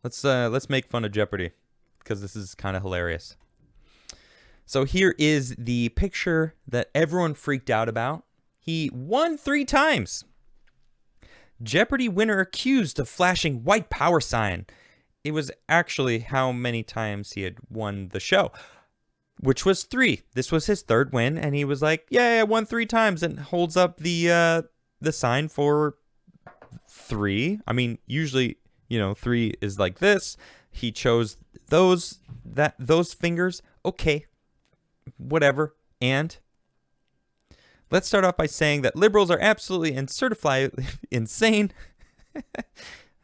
Let's make fun of Jeopardy because this is kind of hilarious. So here is the picture that everyone freaked out about. He won 3 times. Jeopardy winner accused of flashing white power sign. It was actually how many times he had won the show, which was 3. This was his 3rd win, and he was like, "Yeah, I won 3 times," and holds up the sign for 3. I mean, usually, 3 is like this. He chose those fingers. Okay, whatever. And let's start off by saying that liberals are absolutely and certified insane.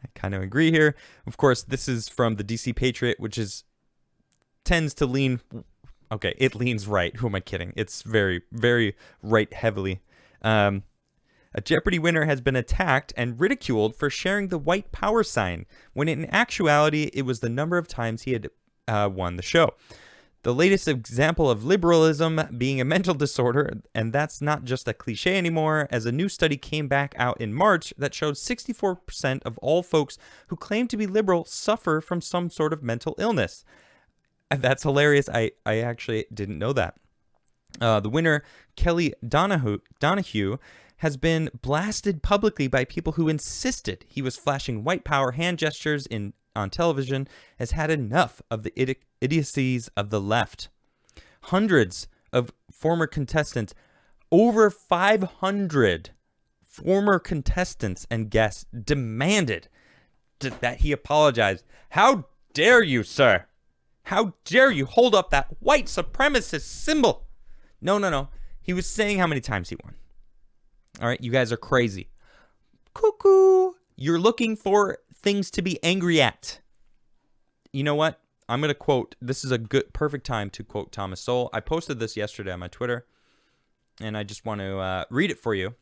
I kind of agree here. Of course, this is from the DC Patriot, which tends to lean. Okay, it leans right. Who am I kidding? It's very, very right heavily. A Jeopardy winner has been attacked and ridiculed for sharing the white power sign, when in actuality, it was the number of times he had won the show. The latest example of liberalism being a mental disorder, and that's not just a cliche anymore, as a new study came back out in March that showed 64% of all folks who claim to be liberal suffer from some sort of mental illness. And that's hilarious. I actually didn't know that. The winner, Kelly Donahue, has been blasted publicly by people who insisted he was flashing white power hand gestures on television, has had enough of the idiocies of the left. Hundreds of former contestants, over 500 former contestants and guests demanded that he apologize. How dare you, sir? How dare you hold up that white supremacist symbol? No. He was saying how many times he won. All right, you guys are crazy. Cuckoo. You're looking for things to be angry at. You know what? I'm going to quote. This is a perfect time to quote Thomas Sowell. I posted this yesterday on my Twitter, and I just want to read it for you.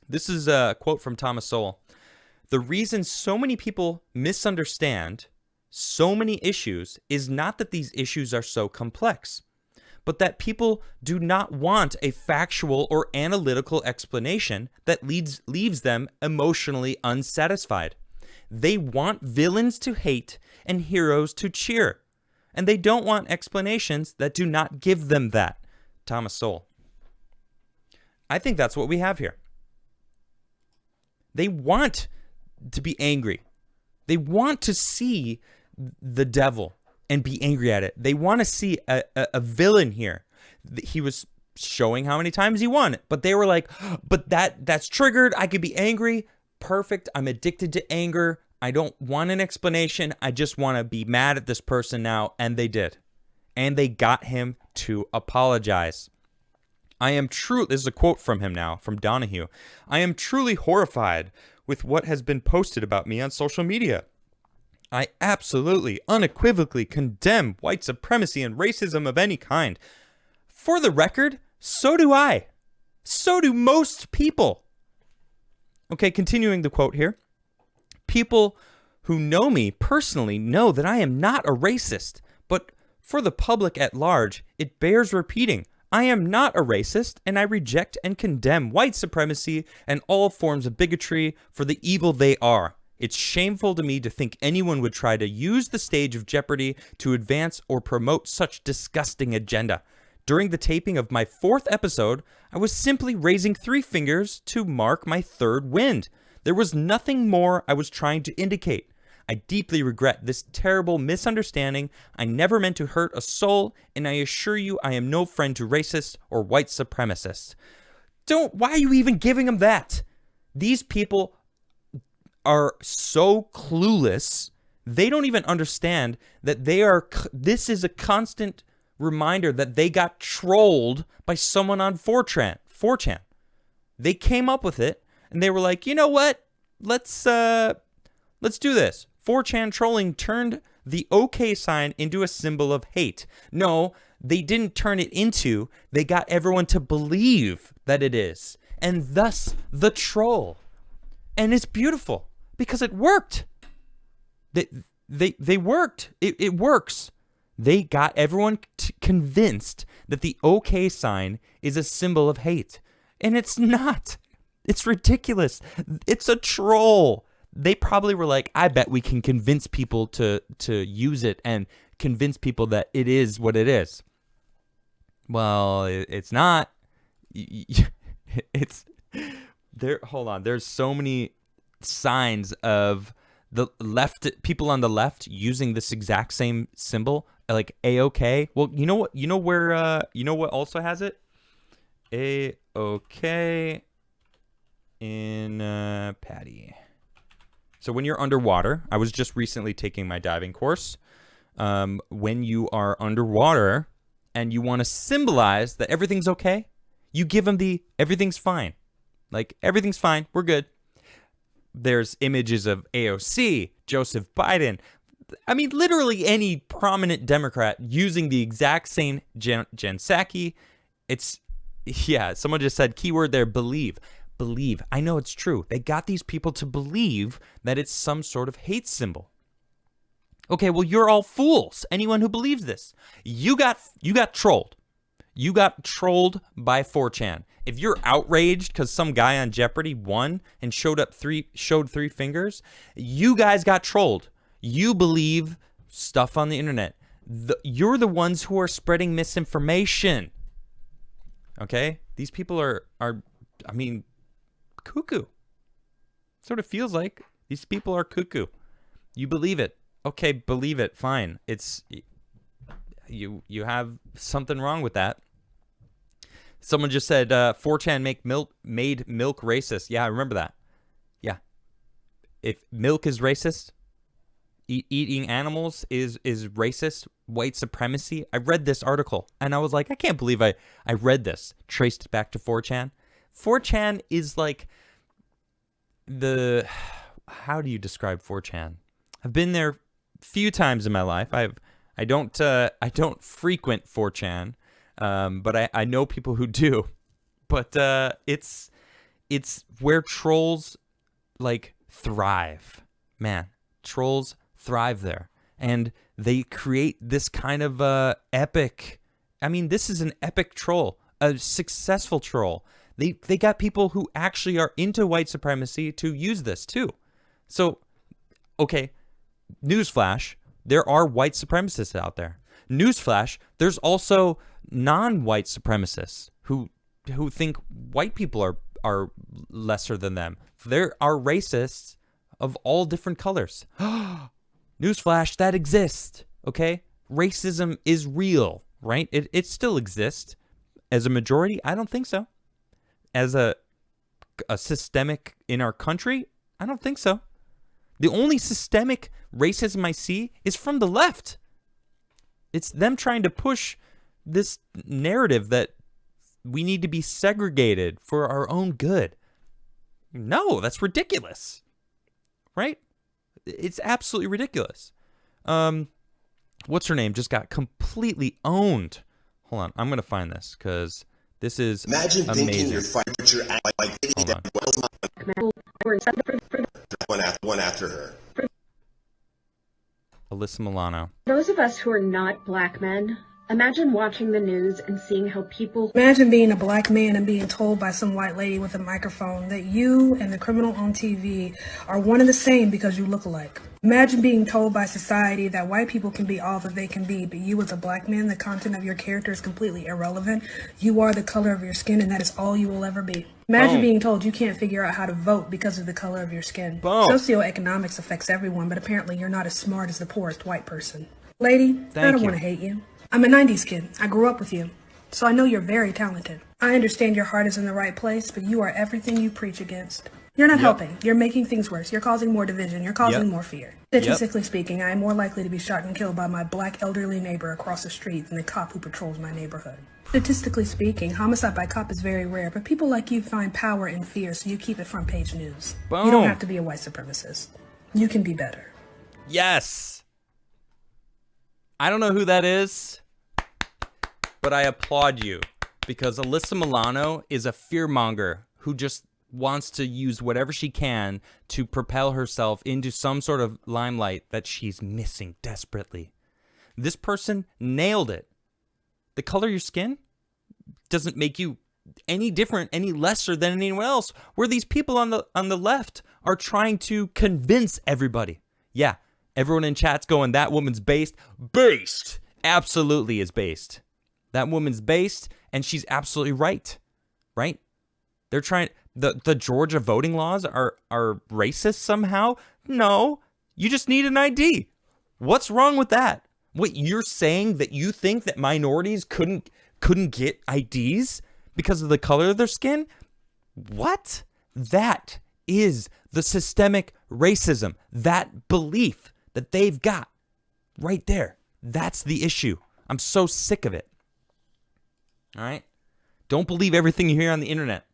This is a quote from Thomas Sowell. The reason so many people misunderstand so many issues is not that these issues are so complex, but that people do not want a factual or analytical explanation that leaves them emotionally unsatisfied. They want villains to hate and heroes to cheer, and they don't want explanations that do not give them that. Thomas Sowell. I think that's what we have here. They want to be angry. They want to see the devil and be angry at it. They want to see a villain here. He was showing how many times he won, but they were like, but that's triggered. I could be angry. Perfect. I'm addicted to anger. I don't want an explanation. I just want to be mad at this person now. And they did. And they got him to apologize. This is a quote from him now, from Donahue. I am truly horrified with what has been posted about me on social media. I absolutely, unequivocally condemn white supremacy and racism of any kind. For the record, so do I. So do most people. Okay, continuing the quote here. People who know me personally know that I am not a racist, but for the public at large, it bears repeating. I am not a racist, and I reject and condemn white supremacy and all forms of bigotry for the evil they are. It's shameful to me to think anyone would try to use the stage of Jeopardy to advance or promote such disgusting agenda. During the taping of my 4th episode, I was simply raising 3 fingers to mark my 3rd win. There was nothing more I was trying to indicate. I deeply regret this terrible misunderstanding. I never meant to hurt a soul, and I assure you I am no friend to racists or white supremacists. Why are you even giving them that? These people are so clueless. They don't even understand that this is a constant reminder that they got trolled by someone on 4chan. They came up with it, and they were like, you know what? Let's do this. 4chan trolling turned the OK sign into a symbol of hate. No, they didn't turn it into. They got everyone to believe that it is, and thus the troll. And it's beautiful because it worked. They worked. It works. They got everyone convinced that the OK sign is a symbol of hate, and it's not. It's ridiculous. It's a troll. they probably were like, I bet we can convince people to use it and convince people that it is what it is. Well, it's not. It's there. Hold on. There's so many signs of the left, people on the left using this exact same symbol, like A-OK. Well, you know what? You know where? You know what also has it? A-OK in Patty. So when you're underwater, I was just recently taking my diving course. When you are underwater and you want to symbolize that everything's okay, you give them the everything's fine. Like, everything's fine. We're good. There's images of AOC, Joseph Biden. I mean, literally any prominent Democrat using the exact same Jen Psaki. It's, yeah, someone just said, keyword there, believe. Believe. I know it's true. They got these people to believe that it's some sort of hate symbol. Okay, well, you're all fools. Anyone who believes this. You got trolled. You got trolled by 4chan. If you're outraged because some guy on Jeopardy won and showed three fingers, you guys got trolled. You believe stuff on the internet. You're the ones who are spreading misinformation. Okay? These people are I mean, cuckoo. That's what it feels like. These people are cuckoo. You believe it. Okay, believe it. Fine. It's you have something wrong with that. Someone just said 4chan made milk racist. Yeah, I remember that. Yeah. If milk is racist, eating animals is racist, white supremacy. I read this article and I was like, I can't believe I read this. Traced back to 4chan. 4chan is like how do you describe 4chan? I've been there a few times in my life. I don't frequent 4chan. But I know people who do. But it's where trolls like thrive. Man, trolls thrive there. And they create this kind of epic. I mean, this is an epic troll, a successful troll. They got people who actually are into white supremacy to use this too. So, okay, newsflash, there are white supremacists out there. Newsflash, there's also non-white supremacists who think white people are lesser than them. There are racists of all different colors. Newsflash, that exists, okay? Racism is real, right? It still exists. As a majority, I don't think so. As a systemic in our country, I don't think so. The only systemic racism I see is from the left. It's them trying to push this narrative that we need to be segregated for our own good. No, that's ridiculous. Right? It's absolutely ridiculous. What's her name? Just got completely owned. Hold on, I'm going to find this because this is Imagine amazing. thinking your fight your like one after her. Alyssa Milano. Those of us who are not black men, imagine watching the news and seeing how people... Imagine being a black man and being told by some white lady with a microphone that you and the criminal on TV are one and the same because you look alike. Imagine being told by society that white people can be all that they can be, but you as a black man, the content of your character is completely irrelevant. You are the color of your skin and that is all you will ever be. Imagine being told you can't figure out how to vote because of the color of your skin. Socioeconomics affects everyone, but apparently you're not as smart as the poorest white person. Lady, I don't want to hate you. I'm a 90s kid. I grew up with you. So I know you're very talented. I understand your heart is in the right place, but you are everything you preach against. You're not helping. You're making things worse. You're causing more division. You're causing more fear. Statistically speaking, I am more likely to be shot and killed by my black elderly neighbor across the street than the cop who patrols my neighborhood. Statistically speaking, homicide by cop is very rare, but people like you find power in fear, so you keep it front page news. Boom. You don't have to be a white supremacist. You can be better. Yes. I don't know who that is, but I applaud you because Alyssa Milano is a fearmonger who just wants to use whatever she can to propel herself into some sort of limelight that she's missing desperately. This person nailed it. The color of your skin doesn't make you any different, any lesser than anyone else, where these people on the left are trying to convince everybody. Yeah, everyone in chat's going, that woman's based. Based! Absolutely is based. That woman's based, and she's absolutely right. Right? They're trying, the Georgia voting laws are racist somehow? No, you just need an ID. What's wrong with that? What, you're saying that you think that minorities couldn't get IDs because of the color of their skin? What? That is the systemic racism, that belief that they've got right there. That's the issue. I'm so sick of it. All right? Don't believe everything you hear on the internet.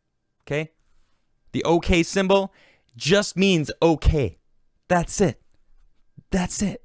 Okay? The OK symbol just means okay. That's it. That's it.